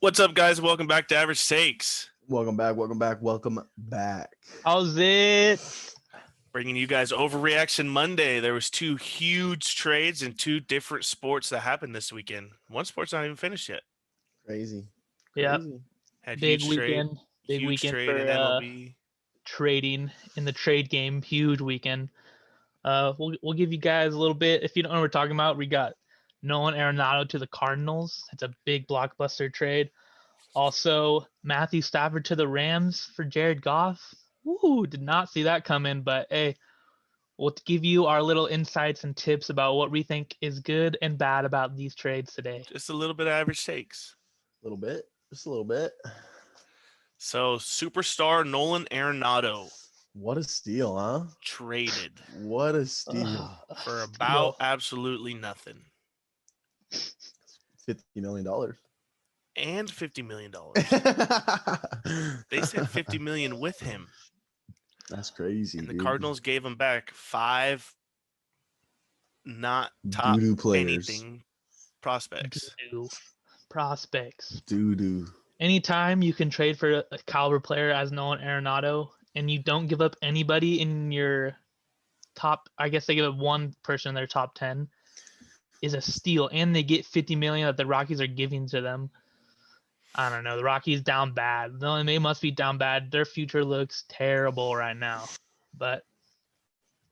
What's up, guys? Welcome back to Average Takes. Welcome back. Welcome back. Welcome back. How's it? Bringing you guys Overreaction Monday. There was two huge trades in two different sports that happened this weekend. One sport's not even finished yet. Crazy. Yep. Had Big huge weekend. trade, Big huge weekend trade for in MLB. trading in the trade game. Huge weekend. We'll give you guys a little bit. If you don't know what we're talking about, we got Nolan Arenado to the Cardinals. It's a big blockbuster trade. Also, Matthew Stafford to the Rams for Jared Goff. Woo, did not see that coming, but hey, we'll give you our little insights and tips about what we think is good and bad about these trades today. Just a little bit of Average Takes. A little bit. Just a little bit. So, superstar Nolan Arenado What a steal, huh? traded What a steal. for about absolutely nothing. $50 million. And $50 million. They sent $50 million with him. That's crazy. And the dude. Cardinals gave him back 5 not top Doo-doo players. anything prospects. Doo-doo prospects. Doo-doo. Anytime you can trade for a caliber player as Nolan Arenado and you don't give up anybody in your top, I guess they give up one person in their top 10, is a steal. And they get $50 million that the Rockies are giving to them. I don't know. The Rockies down bad. They must be down bad. Their future looks terrible right now. But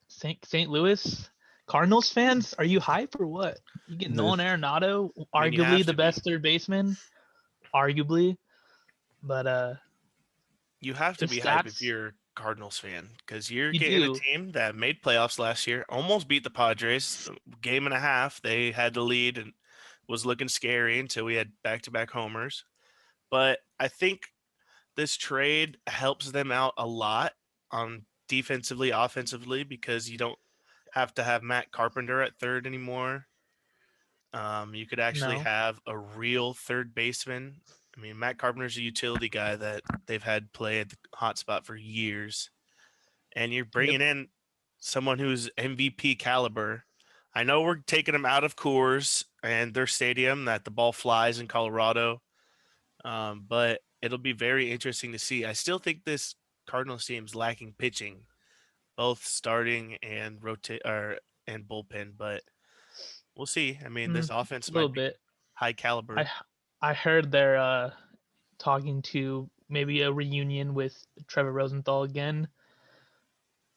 St. Louis Cardinals fans, are you hype or what? You get Nolan Arenado, I mean, you arguably have the to best third baseman, arguably. But you have to his be hype if stats- you're a Cardinals fan because you're You getting do. a team that made playoffs last year, almost beat the Padres, game and a half. They had the lead and was looking scary until we had back-to-back homers. But I think this trade helps them out a lot on defensively, offensively, because you don't have to have Matt Carpenter at third anymore. You could actually No. have a real third baseman. I mean, Matt Carpenter's a utility guy that they've had play at the hot spot for years. And you're bringing in someone who's MVP caliber. I know we're taking them out of Coors and their stadium that the ball flies in Colorado. But it'll be very interesting to see. I still think this Cardinals team's lacking pitching, both starting and and bullpen, but we'll see. I mean, this offense a little might be bit. high caliber. I heard they're talking to maybe a reunion with Trevor Rosenthal again.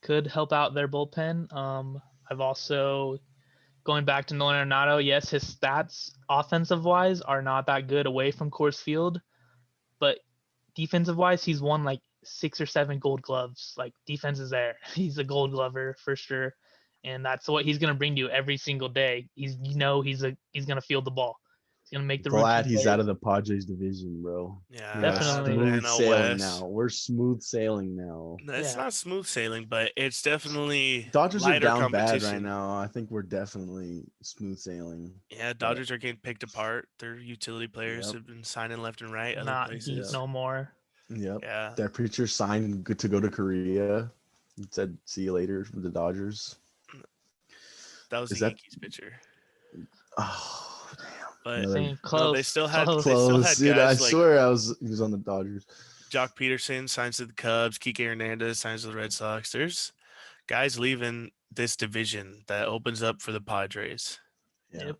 Could help out their bullpen. I've also going back to Nolan Arenado. Yes, his stats offensive wise are not that good away from Coors Field, but defensive wise, he's won like 6 or 7 Gold Gloves. Like defense is there. He's a Gold Glover for sure, and that's what he's gonna bring to you every single day. He's gonna field the ball. He's gonna make the. Glad he's out of the Padres division, bro. Yeah, definitely. Smooth NL sailing West. now. We're smooth sailing now. It's not smooth sailing, but it's definitely Dodgers are lighter down bad competition right now. I think we're definitely smooth sailing. Yeah, Dodgers are getting picked apart. Their utility players have been signing left and right. Not other heat places. no more. Yep. Yeah. That preacher signed good to go to Korea. He said, "See you later" from the Dodgers. That was the Yankees pitcher. Oh, damn. But close. They still had Close. guys Dude, I like swear he was on the Dodgers. Jock Peterson signs to the Cubs. Kike Hernandez signs to the Red Sox. There's guys leaving this division that opens up for the Padres. Yeah. Yep.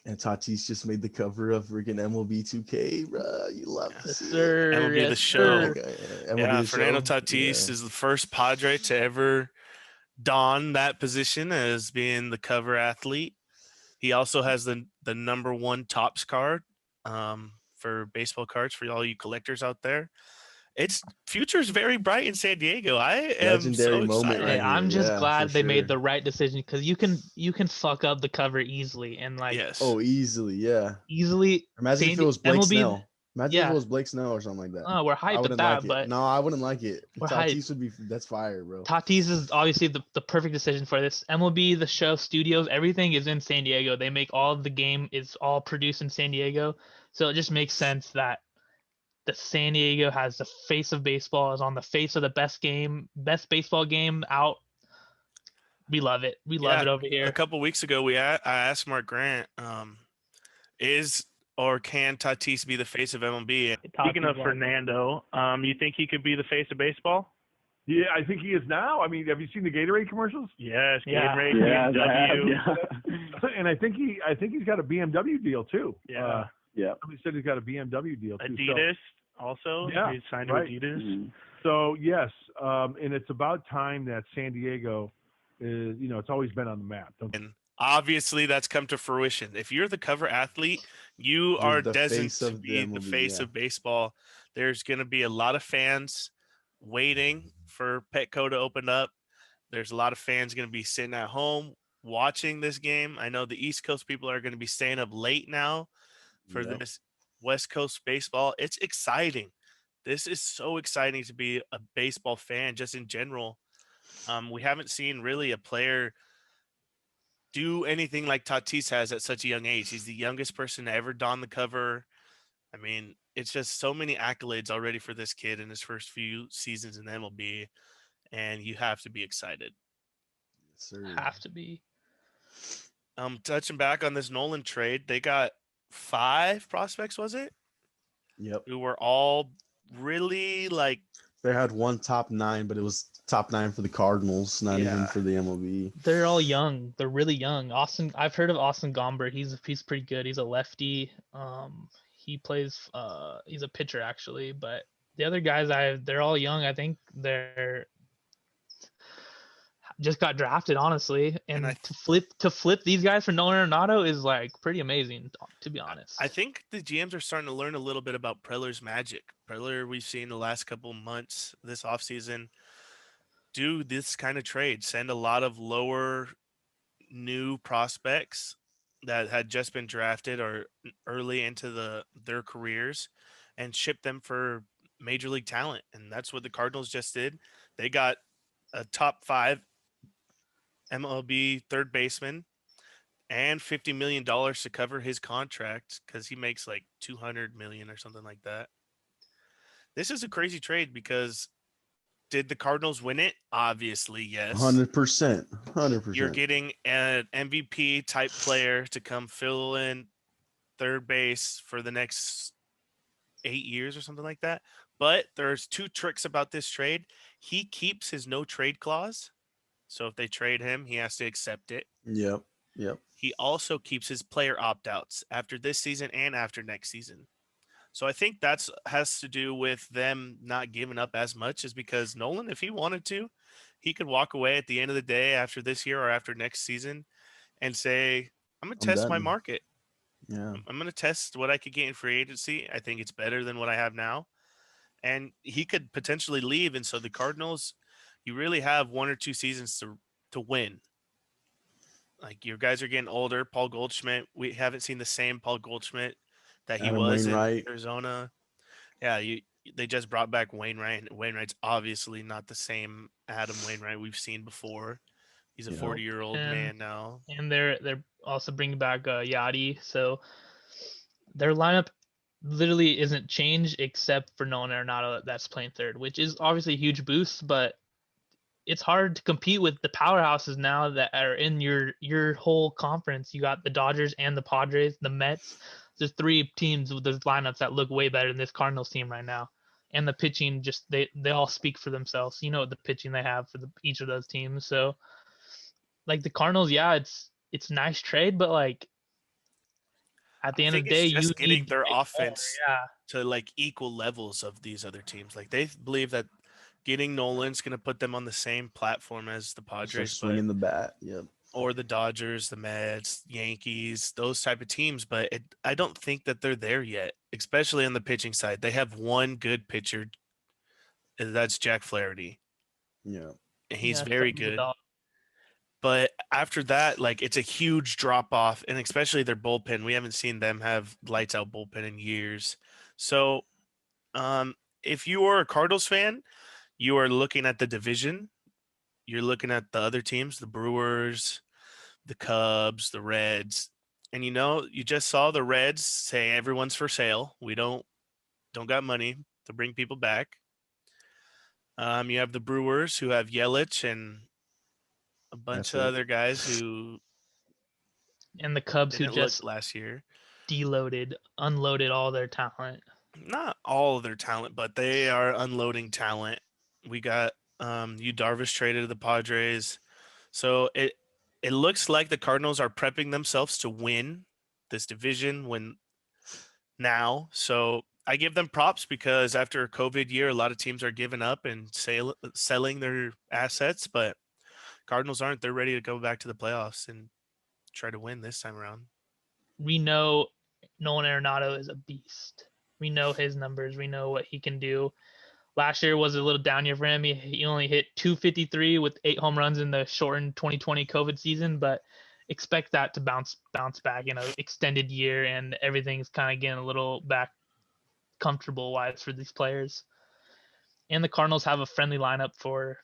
And Tatis just made the cover of freaking MLB 2K, bro. You love to see it. MLB The Show. MLB Fernando Show. Tatis is the first Padre to ever don that position as being the cover athlete. He also has the number 1 Topps card for baseball cards for all you collectors out there. Its future is very bright in San Diego. I am legendary so moment excited. right I'm just glad they made sure. the right decision because you can fuck up the cover easily and like easily, yeah. Easily. Imagine if it was Blake MLB, Snell. Imagine if it was Blake Snell or something like that. Oh, we're hyped at that, but no, I wouldn't like it. We're Tatis hyped. would be that's fire, bro. Tatis is obviously the perfect decision for this. MLB, the show, studios, everything is in San Diego. They make all of the game is all produced in San Diego, so it just makes sense that the San Diego has the face of baseball, is on the face of the best baseball game out. We love it. We love it over here. A couple weeks ago, I asked Mark Grant, is Or can Tatis be the face of MLB? Speaking of Fernando, you think he could be the face of baseball? Yeah, I think he is now. I mean, have you seen the Gatorade commercials? Yes, Yeah. Gatorade, Yeah, BMW. yeah. And I think he's got a BMW deal too. Yeah. Yeah. Somebody said he's got a BMW deal too. Adidas also. Yeah, He signed right. to Adidas. Mhm. So yes, and it's about time that San Diego is. It's always been on the map. And obviously, that's come to fruition. If you're the cover athlete, you You're are the destined face to of the be the MLB, face yeah. of baseball. There's going to be a lot of fans waiting for Petco to open up. There's a lot of fans going to be sitting at home watching this game. I know the East Coast people are going to be staying up late now for Yep. this West Coast baseball. It's exciting. This is so exciting to be a baseball fan just in general. We haven't seen really a player do anything like Tatis has at such a young age. He's the youngest person to ever don the cover. I mean, it's just so many accolades already for this kid in his first few seasons in the MLB, and you have to be excited. Yes, sir. Have to be. Touching back on this Nolan trade, they got 5 prospects, was it? Yep. Who were all really like, They had one top 9, but it was top 9 for the Cardinals, not even Yeah. for the MLB. They're all young. They're really young. I've heard of Austin Gomber. He's pretty good. He's a lefty. He plays. He's a pitcher actually. But the other guys, they're all young. I think they're just got drafted, honestly. And to flip these guys for Nolan Arenado is like pretty amazing, to be honest. I think the GMs are starting to learn a little bit about Preller's magic. Preller, we've seen the last couple months this offseason do this kind of trade, send a lot of lower new prospects that had just been drafted or early into their careers and ship them for major league talent. And that's what the Cardinals just did. They got a top 5 MLB third baseman and $50 million to cover his contract because he makes like $200 million or something like that. This is a crazy trade because did the Cardinals win it? Obviously, yes. 100%. 100%. You're getting an MVP type player to come fill in third base for the next 8 years or something like that. But there's 2 tricks about this trade. He keeps his no trade clause. So if they trade him, he has to accept it. Yep. He also keeps his player opt-outs after this season and after next season. So I think that's has to do with them not giving up as much, is because Nolan, if he wanted to, he could walk away at the end of the day after this year or after next season and say, I'm going to test my done. market. Yeah. I'm going to test what I could get in free agency. I think it's better than what I have now. And he could potentially leave. And so the Cardinals, you really have 1 or 2 seasons to win. Like, your guys are getting older. Paul Goldschmidt, we haven't seen the same Paul Goldschmidt that he Adam was Wainwright. in Arizona. Yeah, they just brought back Wainwright. And Wainwright's obviously not the same Adam Wainwright we've seen before. He's a Yeah. 40-year-old man now. And they're also bringing back Yachty, so their lineup literally isn't changed except for Nolan Arenado that's playing third, which is obviously a huge boost, but it's hard to compete with the powerhouses now that are in your whole conference. You got the Dodgers and the Padres, the Mets. There's 3 teams with those lineups that look way better than this Cardinals team right now. And the pitching, just they all speak for themselves. You know the pitching they have for each of those teams. So like the Cardinals, yeah, it's a nice trade, but like at the end of the day, it's just you getting need their more, offense yeah. to like equal levels of these other teams. Like, they believe that getting Nolan's going to put them on the same platform as the Start Padres, swinging the bat. Yep. or the Dodgers, the Mets, Yankees, those type of teams. But I don't think that they're there yet, especially on the pitching side. They have one good pitcher, and that's Jack Flaherty. Yeah. And he's Yeah, very he's a good. dog. But after that, like, it's a huge drop off, and especially their bullpen. We haven't seen them have lights out bullpen in years. So, if you are a Cardinals fan, you are looking at the division. You're looking at the other teams, the Brewers, the Cubs, the Reds, and you just saw the Reds say everyone's for sale. We don't got money to bring people back. You have the Brewers, who have Yelich and a bunch That's of it. other guys who And the Cubs who didn't look just last year. unloaded all their talent. Not all of their talent, but they are unloading talent. We got you Darvish traded to the Padres. So it looks like the Cardinals are prepping themselves to win this division now. So I give them props because after a COVID year, a lot of teams are giving up and selling their assets, but Cardinals aren't. They're ready to go back to the playoffs and try to win this time around. We know Nolan Arenado is a beast. We know his numbers. We know what he can do. Last year was a little down year for him. He only hit 253 with 8 home runs in the shortened 2020 COVID season, but expect that to bounce back in an extended year, and everything's kind of getting a little back comfortable wise for these players. And the Cardinals have a friendly lineup for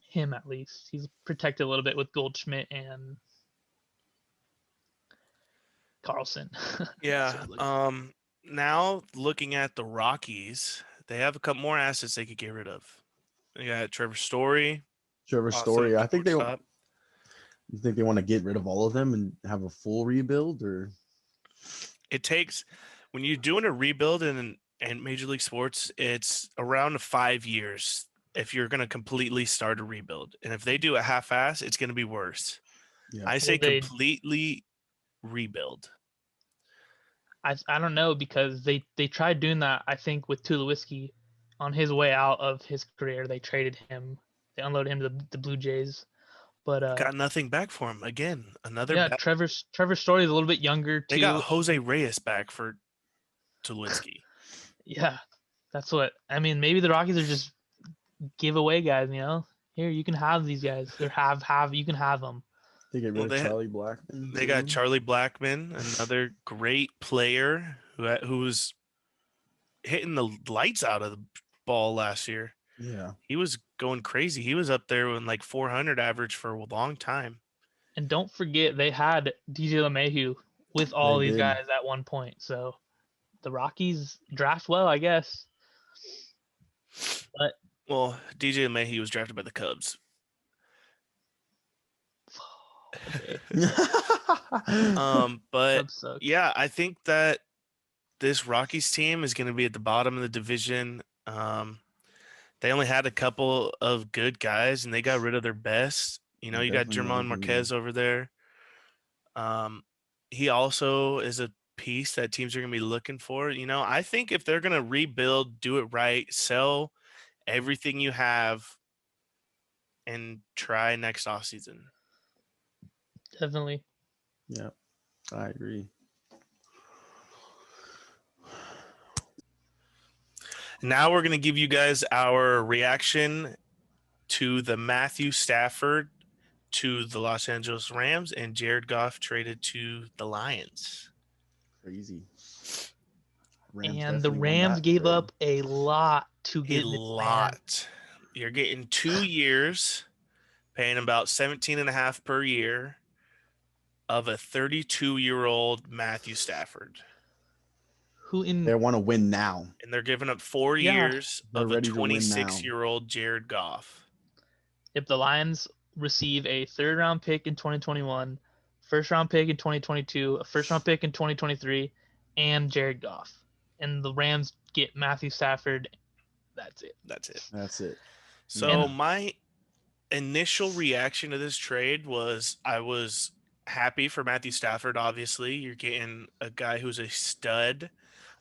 him at least. He's protected a little bit with Goldschmidt and Carlson. Yeah. Now looking at the Rockies, they have a couple more assets they could get rid of. They got Trevor Story. Story. I think shortstop. You think they want to get rid of all of them and have a full rebuild, or It takes when you're doing a rebuild in Major League Sports, it's around 5 years if you're going to completely start a rebuild. And if they do a half-ass, it's going to be worse. Yeah. I say completely rebuild. I don't know, because they tried doing that, I think, with Tulowitzki on his way out of his career. They traded him. They unloaded him to the Blue Jays. But Got nothing back for him. Again, another yeah, Trevor Story is a little bit younger too. They got Jose Reyes back for Tulowitzki. Yeah, that's what I mean. Maybe the Rockies are just giveaway guys. Here, you can have these guys. Or you can have them. they get rid of Charlie Blackmon? They got Charlie Blackmon, another great player who was hitting the lights out of the ball last year. Yeah, he was going crazy. He was up there with like 400 average for a long time. And don't forget, they had DJ LeMahieu with all these guys at one point. So the Rockies draft well, I guess. But well, DJ LeMahieu was drafted by the Cubs. But yeah, I think that this Rockies team is going to be at the bottom of the division. They only had a couple of good guys, and they got rid of their best. You got German Marquez over there. He also is a piece that teams are going to be looking for. I think if they're going to rebuild, do it right, sell everything you have, and try next offseason. Definitely. Yeah, I agree. Now we're going to give you guys our reaction to the Matthew Stafford to the Los Angeles Rams and Jared Goff traded to the Lions. Crazy. And the Rams gave up a lot to get this man. You're getting 2 years, paying about 17.5 per year of a 32-year-old Matthew Stafford. They want to win now. And they're giving up 4 years of a 26-year-old Jared Goff. If the Lions receive a 3rd-round pick in 2021, 1st-round pick in 2022, a 1st-round pick in 2023, and Jared Goff, and the Rams get Matthew Stafford, that's it. So my initial reaction to this trade was I was happy for Matthew Stafford. Obviously, you're getting a guy who's a stud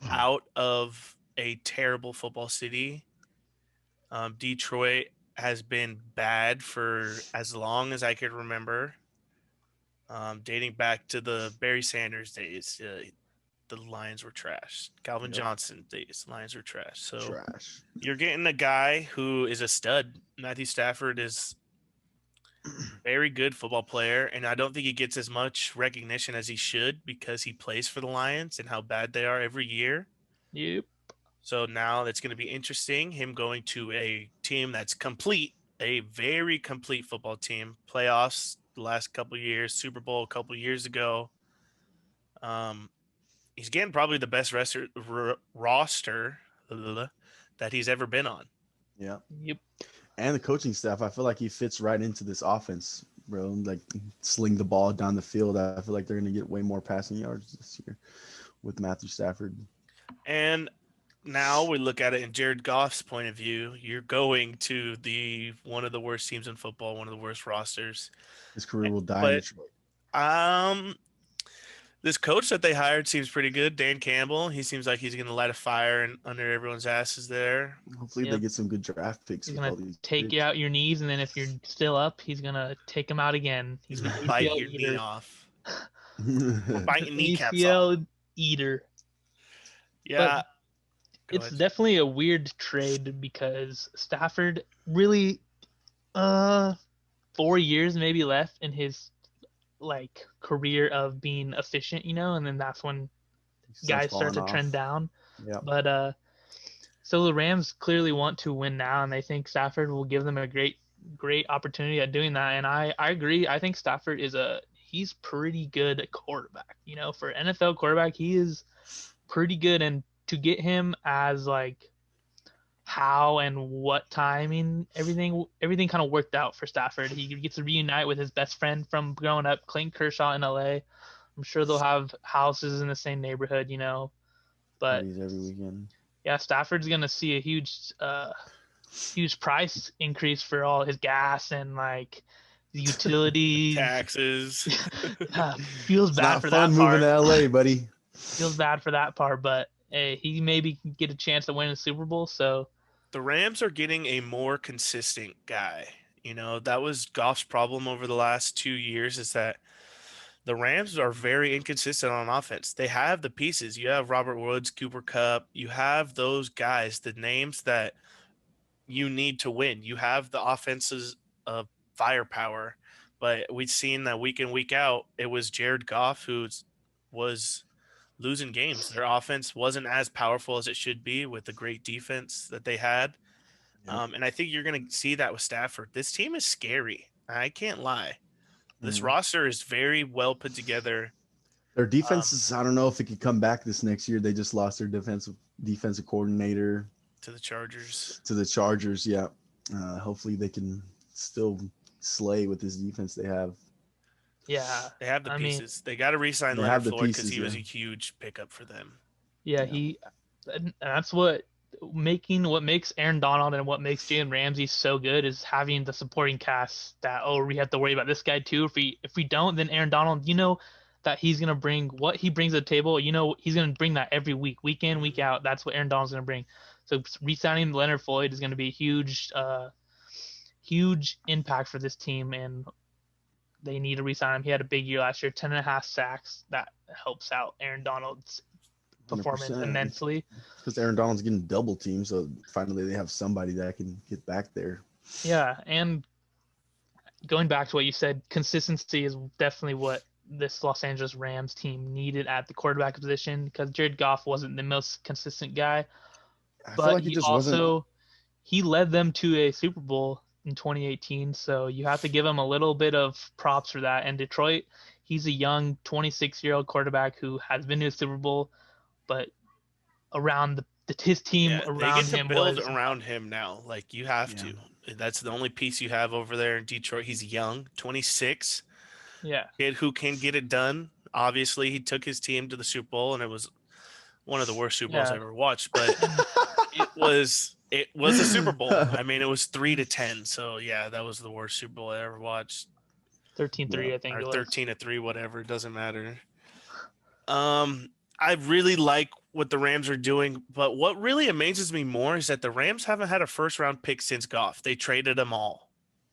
out of a terrible football city. Detroit has been bad for as long as I could remember, dating back to the Barry Sanders days. The Lions were trash. Calvin Johnson days, the Lions were trash. So you're getting a guy who is a stud. Matthew Stafford is a very good football player, and I don't think he gets as much recognition as he should because he plays for the Lions and how bad they are every year. Yep. So now it's going to be interesting, him going to a team that's complete, a very complete football team. Playoffs the last couple of years, Super Bowl a couple of years ago. He's getting probably the best roster that he's ever been on. Yeah. Yep. And the coaching staff, I feel like he fits right into this offense. bro. Like sling the ball down the field. I feel like they're gonna get way more passing yards this year with Matthew Stafford. And now we look at it in Jared Goff's point of view. You're going to one of the worst teams in football, one of the worst rosters. His career will die in But Detroit. This coach that they hired seems pretty good, Dan Campbell. He seems like he's going to light a fire under everyone's asses there. Hopefully they get some good draft picks. He's with gonna all these take picks. you out your knees, and then if you're still up, he's gonna take them out again. He's going to bite your knee off. Bite your kneecaps ACL off. eater. Yeah. It's definitely a weird trade because Stafford really 4 years maybe left in his like career of being efficient, and then that's when guys start to trend down. Yeah. But so the Rams clearly want to win now, and they think Stafford will give them a great opportunity at doing that. And I agree. I think Stafford he's pretty good at quarterback. For NFL quarterback, he is pretty good, and to get him as like how and what timing, everything kind of worked out for Stafford. He gets to reunite with his best friend from growing up, Clayton Kershaw in LA. I'm sure they'll have houses in the same neighborhood, but parties every weekend. Yeah, Stafford's gonna see a huge price increase for all his gas and like utilities, taxes. Feels bad for that part. Not fun moving to LA, buddy. Feels bad for that part, but hey, he maybe can get a chance to win the Super Bowl. So the Rams are getting a more consistent guy. That was Goff's problem over the last 2 years, is that the Rams are very inconsistent on offense. They have the pieces. You have Robert Woods, Cooper Kupp. You have those guys, the names that you need to win. You have the offenses of firepower. But we've seen that week in, week out, it was Jared Goff who was losing games. Their offense wasn't as powerful as it should be with the great defense that they had. Yep. And I think you're going to see that with Stafford. This team is scary. I can't lie. This roster is very well put together. Their defense is, I don't know if it could come back this next year. They just lost their defensive coordinator to the Chargers. Yeah. Hopefully they can still slay with this defense they have. Yeah. They have the pieces. They got to re-sign Leonard Floyd because he was a huge pickup for them. Yeah, that's what makes Aaron Donald and what makes Jalen Ramsey so good is having the supporting cast that, we have to worry about this guy too. If we don't, then Aaron Donald, that he's going to bring what he brings to the table. He's going to bring that every week in, week out. That's what Aaron Donald's going to bring. So re-signing Leonard Floyd is going to be a huge impact for this team, and they need to re-sign him. He had a big year last year, 10.5 sacks. That helps out Aaron Donald's performance 100%. immensely. Because Aaron Donald's getting double teamed, so finally they have somebody that can get back there. Yeah, and going back to what you said, consistency is definitely what this Los Angeles Rams team needed at the quarterback position, because Jared Goff wasn't the most consistent guy. But he led them to a Super Bowl in 2018, so you have to give him a little bit of props for that. And Detroit, he's a young 26-year-old quarterback who has been to a Super Bowl, but around his team around him build around him now. Like, you have to. That's the only piece you have over there in Detroit. He's young, 26. Yeah. Kid who can get it done. Obviously, he took his team to the Super Bowl, and it was one of the worst Super Bowls I ever watched, but it was a Super Bowl. I mean, it was 3-10. So yeah, that was the worst Super Bowl I ever watched. 13-3, I think it was. 13-3, whatever. It doesn't matter. I really like what the Rams are doing, but what really amazes me more is that the Rams haven't had a first-round pick since Goff. They traded them all.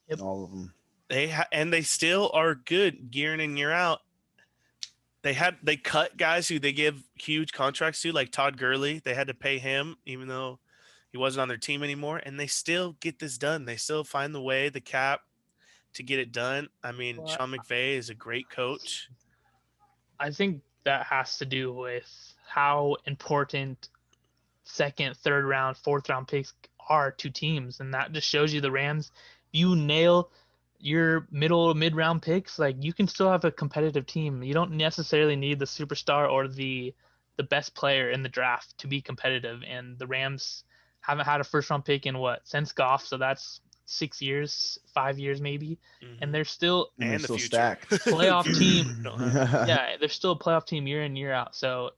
Yep. All of them. They still are good year in and year out. They cut guys who they give huge contracts to, like Todd Gurley. They had to pay him even though he wasn't on their team anymore, and they still get this done. They still find the way, the cap, to get it done. I mean, Sean McVay is a great coach. I think that has to do with how important second, third round, fourth round picks are to teams, and that just shows you the Rams. You nail your mid-round picks, like, you can still have a competitive team. You don't necessarily need the superstar or the best player in the draft to be competitive, and the Rams haven't had a first-round pick in since Goff, so that's 6 years, 5 years maybe, Mhm. and they're still And they're And the still future. stacked. Playoff Future team. don't have- Yeah, they're still a playoff team year in year out. So,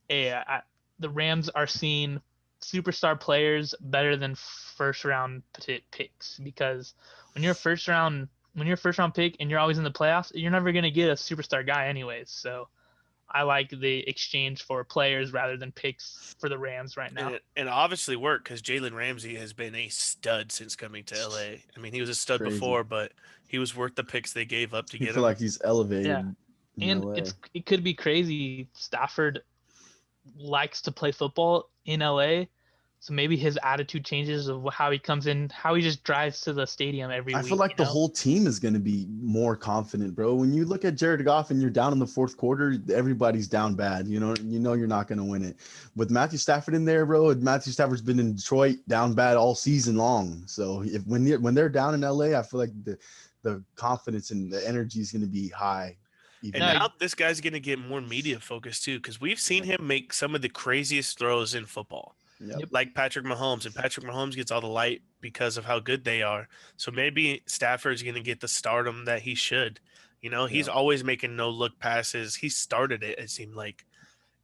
the Rams are seeing superstar players better than first round picks, because when you're a first round pick and you're always in the playoffs, you're never gonna get a superstar guy anyways. So I like the exchange for players rather than picks for the Rams right now. And it obviously worked because Jalen Ramsey has been a stud since coming to LA. I mean, he was a stud Crazy. before, but he was worth the picks they gave up to I get feel him. like he's elevated. Yeah. In And LA. it could be crazy. Stafford likes to play football in LA, so maybe his attitude changes of how he comes in, how he just drives to the stadium every I week. feel like the whole team is going to be more confident, bro. When you look at Jared Goff and you're down in the fourth quarter, everybody's down bad. You know you're not going to win it. With Matthew Stafford in there, bro, Matthew Stafford's been in Detroit down bad all season long. So when they're down in LA, I feel like the confidence and the energy is going to be high. And now this guy's going to get more media focused too, because we've seen him make some of the craziest throws in football. Yep. Like Patrick Mahomes, and Patrick Mahomes gets all the light because of how good they are. So maybe Stafford's going to get the stardom that he should. He's always making no-look passes. He started it seemed like,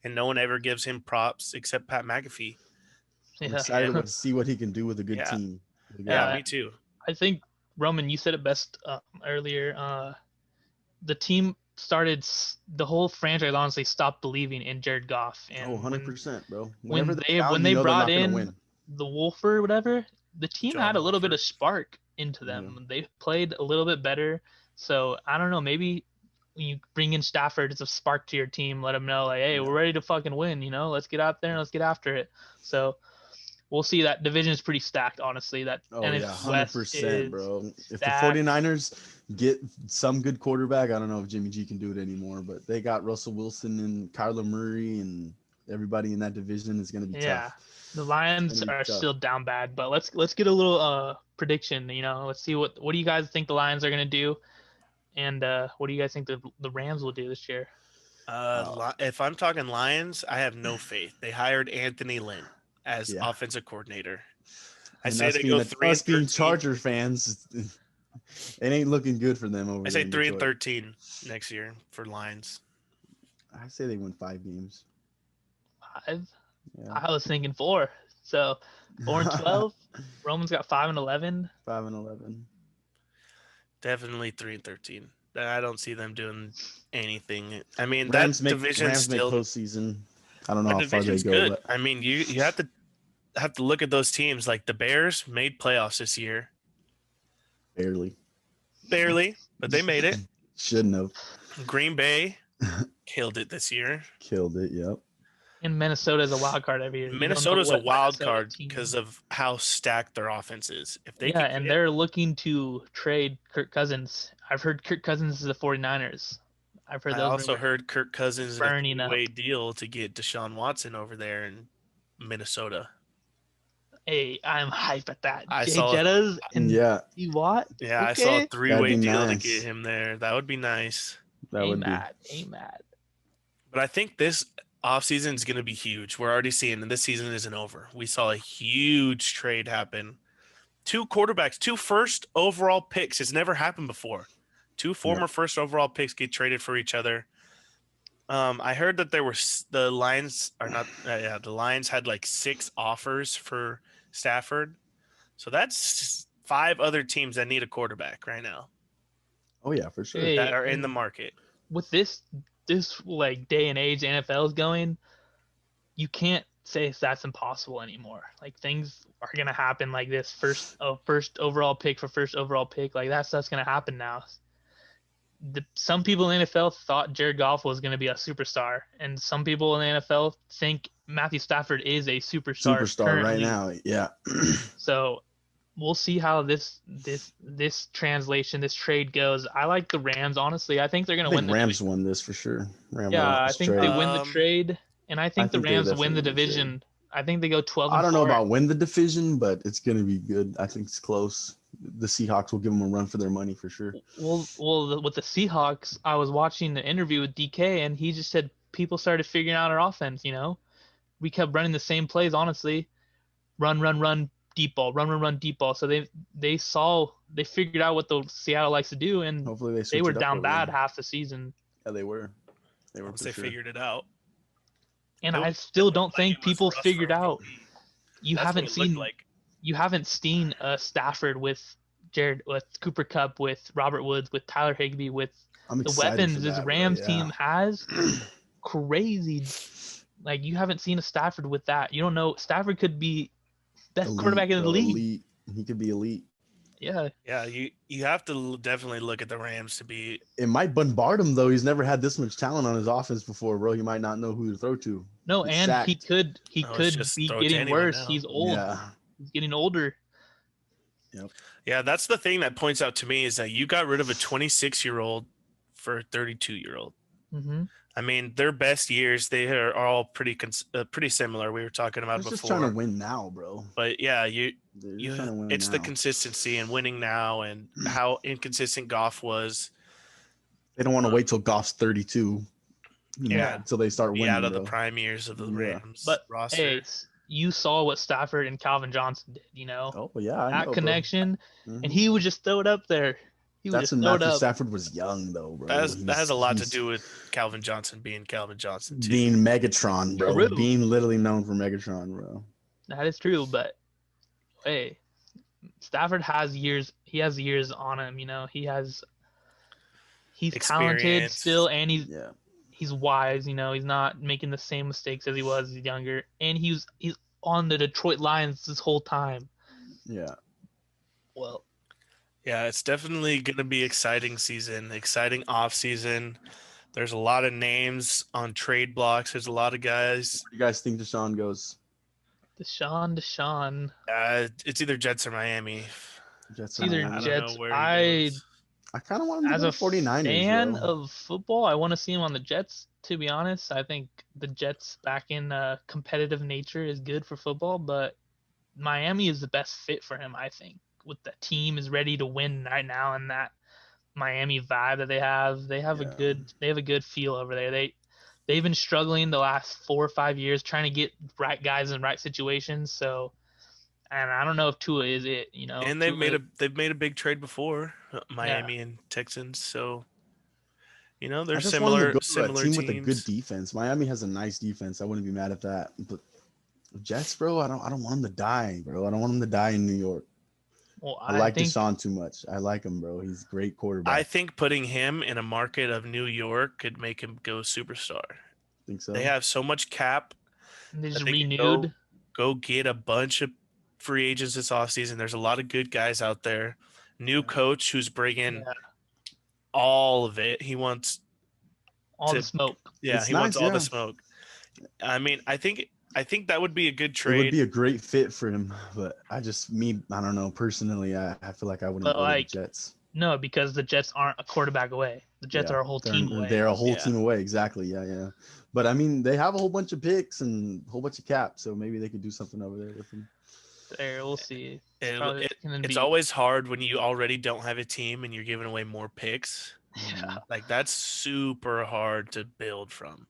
and no one ever gives him props except Pat McAfee. I'm excited to see what he can do with a good team. Yeah, me too. I think, Roman, you said it best earlier. The team started, the whole franchise honestly stopped believing in Jared Goff. And 100%, bro. When they brought in the Wolf or whatever, the team had a little bit of spark into them. Yeah. They played a little bit better. So I don't know, maybe when you bring in Stafford, it's a spark to your team. Let them know, like, hey, we're ready to fucking win. Let's get out there and let's get after it. So we'll see. That division is pretty stacked, honestly. That NFC 100%, bro. If the 49ers get some good quarterback, I don't know if Jimmy G can do it anymore, but they got Russell Wilson and Kyler Murray, and everybody in that division is going to be tough. Yeah, the Lions are still down bad, but let's get a little prediction. Let's see what do you guys think the Lions are going to do, and what do you guys think the Rams will do this year? If I'm talking Lions, I have no faith. They hired Anthony Lynn as offensive coordinator. I say they go 3-13. Charger fans, it ain't looking good for them over there. I say 3-13 next year for Lions. I say they win 5 games. 5? Yeah. I was thinking 4. So 4-12. Roman's got 5-11. 5-11. Definitely 3-13. I don't see them doing anything. I mean, Rams that division still make postseason. I don't know how far they go. Good. But... I mean, you have to look at those teams. Like the Bears made playoffs this year. Barely, but they made it. Shouldn't have. Green Bay killed it this year. Killed it, yep. And Minnesota is a wild card every year. Minnesota's a wild card because of how stacked their offense is. If they they're looking to trade Kirk Cousins. I've heard Kirk Cousins is the 49ers. I also heard Kirk Cousins in a two-way deal to get Deshaun Watson over there in Minnesota. Hey, I'm hype at that. I saw Jettas and T. Watt. Yeah, okay. I saw a 3-way deal to get him there. That would be nice. Ain't mad. But I think this offseason is going to be huge. We're already seeing, and this season isn't over. We saw a huge trade happen. 2 quarterbacks, 2 first overall picks. It's never happened before. 2 former first overall picks get traded for each other. I heard that the Lions had like 6 offers for Stafford. So that's 5 other teams that need a quarterback right now. Oh yeah, for sure. That are in the market. With this like day and age NFL is going, you can't say that's impossible anymore. Like things are gonna happen like this. First overall pick for first overall pick, like that stuff's gonna happen now. Some people in the NFL thought Jared Goff was gonna be a superstar, and some people in the NFL think Matthew Stafford is a superstar right now. Yeah. So we'll see how this translation, this trade goes. I like the Rams, honestly. I think they're going to win. The Rams won this for sure. I think they win the trade, and I think the Rams win the division. I think they go 12-4. I don't know about win the division, but it's going to be good. I think it's close. The Seahawks will give them a run for their money for sure. Well, with the Seahawks, I was watching the interview with DK, and he just said people started figuring out our offense. We kept running the same plays, honestly. Run, deep ball, run deep ball. So they figured out what the Seattle likes to do, and Hopefully they they were switch it up down over bad there. half the season. Yeah, they were. They were Once for they sure. figured it out. And Nope. I still It don't looked like think it was people Russ for figured out. MVP. You That's haven't what it looked seen like. you haven't seen Stafford with Cooper Kupp, with Robert Woods, with Tyler Higbee, with I'm the excited weapons for this that, Rams bro. team has. Crazy. Like, you haven't seen a Stafford with that. You don't know. Stafford could be best Elite, quarterback in the bro, league. elite. He could be elite. Yeah. Yeah, you have to definitely look at the Rams to be. It might bombard him though. He's never had this much talent on his offense before, bro. He might not know who to throw to. No, He's and he sacked. could Oh, it's be just throw it to getting anyone worse. now. He's old. Yeah. He's getting older. Yeah, that's the thing that points out to me is that you got rid of a 26-year-old for a 32-year-old. Mm-hmm. I mean, their best years, they are all pretty similar. We were talking about He's before. just trying to win now, bro. But yeah, They're just trying to win it's now. the consistency and winning now, and how inconsistent Goff was. They don't want to wait till Goff's 32. Yeah, until they start be winning. out of bro. the prime years of the Yeah. Rams But roster. hey, you saw what Stafford and Calvin Johnson did. You know Oh yeah, I that know, connection, bro. and he would just throw it up there. He would That's just when throw it Matthew up. Stafford was young, though, bro. that has a lot to do with Calvin Johnson being Calvin Johnson too. Being Megatron, bro. True. Being literally known for Megatron, bro. That is true, but hey, Stafford has years. He has years on him. You know, he's talented Experience. still, and Yeah. he's wise. You know, he's not making the same mistakes as he was younger, and he's on the Detroit Lions this whole time. Yeah. Well, Yeah, it's definitely going to be exciting season, exciting off season. There's a lot of names on trade blocks. There's a lot of guys. Where do you guys think Deshaun goes? Deshaun. It's either Jets or Miami. Jets. It's either I don't Jets. know where he goes. I kind of want him to As go a to 49ers, fan bro. of football, I want to see him on the Jets. To be honest, I think the Jets back in competitive nature is good for football, but Miami is the best fit for him. I think with the team is ready to win right now, and that Miami vibe that they have a good feel over there. They've been struggling the last 4 or 5 years trying to get right guys in right situations. So, and I don't know if Tua is it. You know, And they've made a big trade before, Miami and Texans. So, you know, they're I just want him to go to a similar team teams. with a good defense. Miami has a nice defense. I wouldn't be mad at that. But Jets, bro, I don't want him to die, bro. I don't want him to die in New York. Well, I like Deshaun too much. I like him, bro. He's a great quarterback. I think putting him in a market of New York could make him go superstar. Think so. They have so much cap. They just that they can renewed. Go get a bunch of free agents this offseason. There's a lot of good guys out there. New coach who's bringing all of it. He wants all the smoke. Yeah, It's he wants nice, all yeah. the smoke. I mean, I think that would be a good It trade. would be a great fit for him, but I don't know. Personally, I feel like I wouldn't But, go like, to the Jets. No, because the Jets aren't a quarterback away. The Jets are a whole team away. They're a whole Yeah. team away. Exactly. Yeah. But I mean, they have a whole bunch of picks and a whole bunch of cap, so maybe they could do something over there with them. There, we'll see. It's always hard when you already don't have a team and you're giving away more picks. Yeah. Like, that's super hard to build from.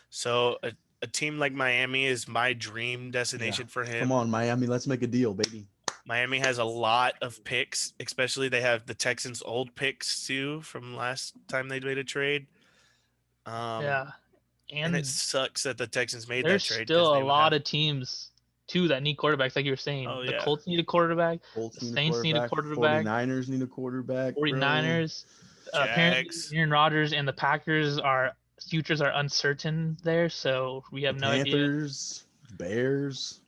So a team like Miami is my dream destination for him. Come on, Miami, let's make a deal, baby. Miami has a lot of picks, especially they have the Texans' old picks too from last time they made a trade. Yeah. And it sucks that the Texans made that there's trade. Still a lot of teams too that need quarterbacks, like you were saying. Oh, The yeah. Colts need a quarterback. Colts The need Saints need a quarterback. 49ers need a quarterback. 49ers. Apparently, Aaron Rodgers and the Packers futures are uncertain there, so we have no idea. Panthers, Bears.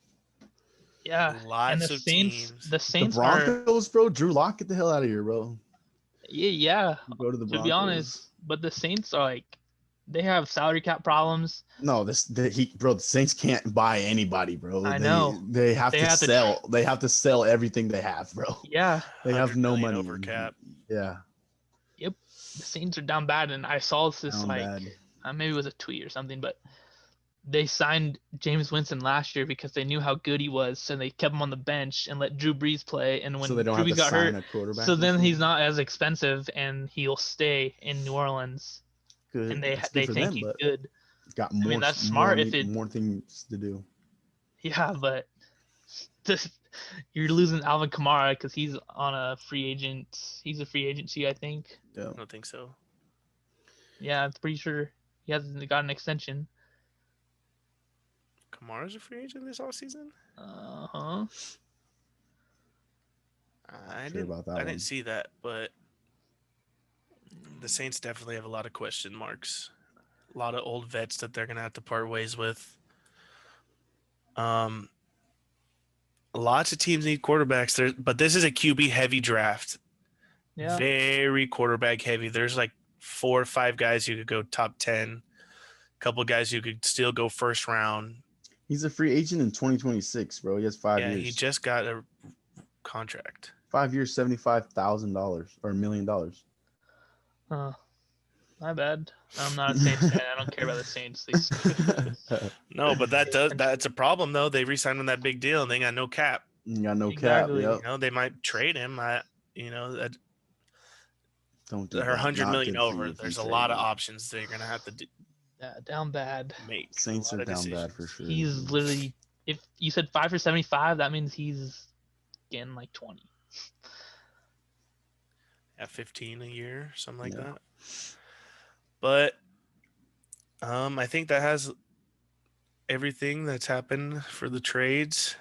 Yeah, Lots and of teams. The Saints the Broncos, bro. Drew Lock, get the hell out of here, bro. Yeah. Go to the Broncos. To be honest, but the Saints are they have salary cap problems. No, the Saints can't buy anybody, bro. I know. They have to sell. They have to sell everything they have, bro. Yeah. They have no money. Over cap. Yeah. Yep. The Saints are down bad, and I saw this bad. Maybe it was a tweet or something, but they signed James Winston last year because they knew how good he was, so they kept him on the bench and let Drew Brees play. And when so they don't Drew have Brees to got sign hurt, a quarterback. so then he's not as expensive, and he'll stay in New Orleans. Good. And they think them, he's good. Got more. That's smart. More things to do. Yeah, but You're losing Alvin Kamara because he's on a free agent. He's a free agency, I think. Yeah. I don't think so. Yeah, I'm pretty sure he hasn't got an extension. Kamara's a free agent this offseason? Uh-huh. I Sure about that I one. didn't see that, but the Saints definitely have a lot of question marks. A lot of old vets that they're gonna have to part ways with. Lots of teams need quarterbacks there, but this is a QB heavy draft. Yeah. Very quarterback heavy. There's like 4 or 5 guys who could go top 10. A couple guys who could still go first round. He's a free agent in 2026, bro. He has 5 Yeah, years. he just got a contract. 5 years, $75,000 or $1 million. Huh. My bad. I'm not a Saints fan. I don't care about the Saints. They suck. No, but that's a problem though. They re-signed him that big deal and they got no cap. You got no Exactly. cap. Yep. You know, they might trade him. Don't do They're that. 100 Not million good for you over. if you There's a trade lot him. of options they're gonna have to Yeah, down bad. make. A Saints lot are of down bad decisions. for sure. He's literally, if you said 5 for 75, that means he's getting like 20. At 15 a year, something like Yeah. that. But I think that has everything that's happened for the trades.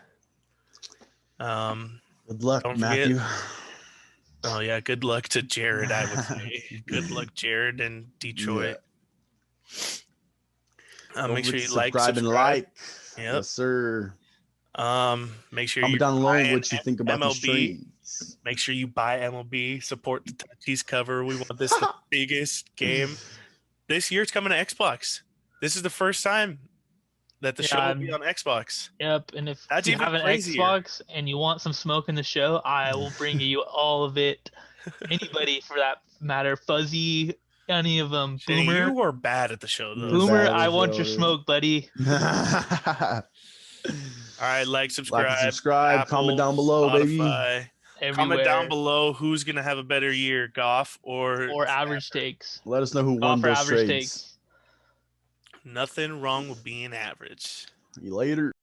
Good luck, Don't Matthew. Oh yeah, good luck to Jared, I would say. Good luck, Jared in Detroit. Make sure you subscribe and subscribe. like. Yep. Yes, sir. Make sure Comment you down below buy what you think about these MLB. trades. Make sure you buy MLB. Support the Touchies cover. We want this the biggest game. This year it's coming to Xbox. This is the first time that the show will be on Xbox. Yep, and if That's you even have an crazier. Xbox and you want some smoke in the show, I will bring you all of it. Anybody for that matter. Fuzzy, any of them. Shane, Boomer. you were bad at the show though. Boomer, bad at the I want show, your dude. smoke, buddy. All right, subscribe, Like and subscribe. Apple, Comment down below, baby. Spotify. Everywhere. Comment down below who's gonna have a better year, Goff Or average takes. Let us know who Golf won for those average trades. takes. Nothing wrong with being average. See you later.